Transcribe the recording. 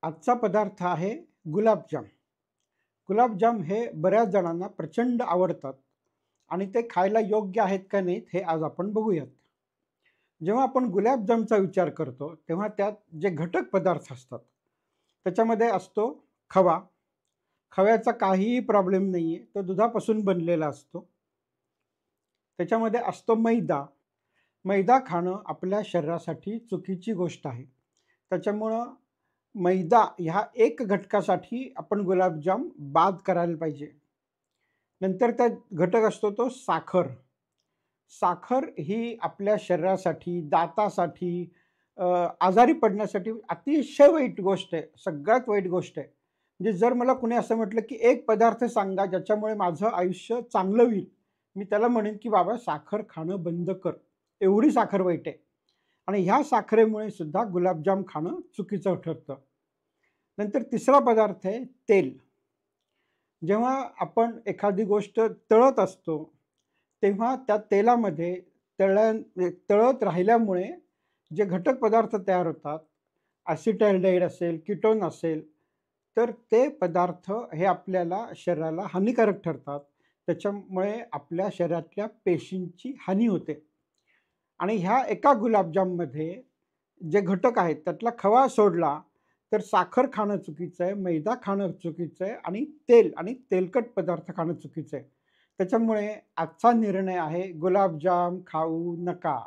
आजचा पदार्थ आहे गुलाबजाम. गुलाबजाम हे बऱ्याच जणांना प्रचंड आवडतात आणि ते खायला योग्य आहेत का नाहीत हे आज आपण बघूयात. जेव्हा आपण गुलाबजामचा विचार करतो तेव्हा त्यात जे घटक पदार्थ असतात त्याच्यामध्ये असतो खवा. खव्याचा काहीही प्रॉब्लेम नाही आहे, तो दुधापासून बनलेला असतो. त्याच्यामध्ये असतो मैदा. मैदा खाणं आपल्या शरीरासाठी चुकीची गोष्ट आहे. त्याच्यामुळं मैदा ह्या एक घटकासाठी आपण गुलाबजाम बाद करायला पाहिजे. नंतर त्यात घटक असतो तो साखर. साखर ही आपल्या शरीरासाठी, दातासाठी, आजारी पडण्यासाठी अतिशय वाईट गोष्ट आहे. सगळ्यात वाईट गोष्ट आहे. म्हणजे जर मला कुणी असं म्हटलं, की एक पदार्थ सांगा ज्याच्यामुळे माझं आयुष्य चांगलं होईल, मी त्याला म्हणेन, की बाबा साखर खाणं बंद कर. एवढी साखर वाईट आहे. आणि ह्या साखरेमुळे सुद्धा गुलाबजाम खाणं चुकीचं ठरतं. नंतर तिसरा पदार्थ आहे तेल. जेव्हा आपण एखादी गोष्ट तळत असतो, तेव्हा त्या तेलामध्ये तळत राहिल्यामुळे जे घटक पदार्थ तयार होतात, ॲसिटाल्डिहाइड असेल, कीटोन असेल, तर ते पदार्थ हे आपल्याला शरीराला हानिकारक ठरतात. त्याच्यामुळे आपल्या शरीरातल्या पेशींची हानी होते. आणि ह्या एका गुलाबजाममध्ये जे घटक आहेत त्यातला खवा सोडला तर साखर खाणं चुकीचं आहे, मैदा खाणं चुकीचं आहे आणि तेल आणि तेलकट पदार्थ खाणं चुकीचं आहे. त्याच्यामुळे आजचा निर्णय आहे गुलाबजाम खाऊ नका.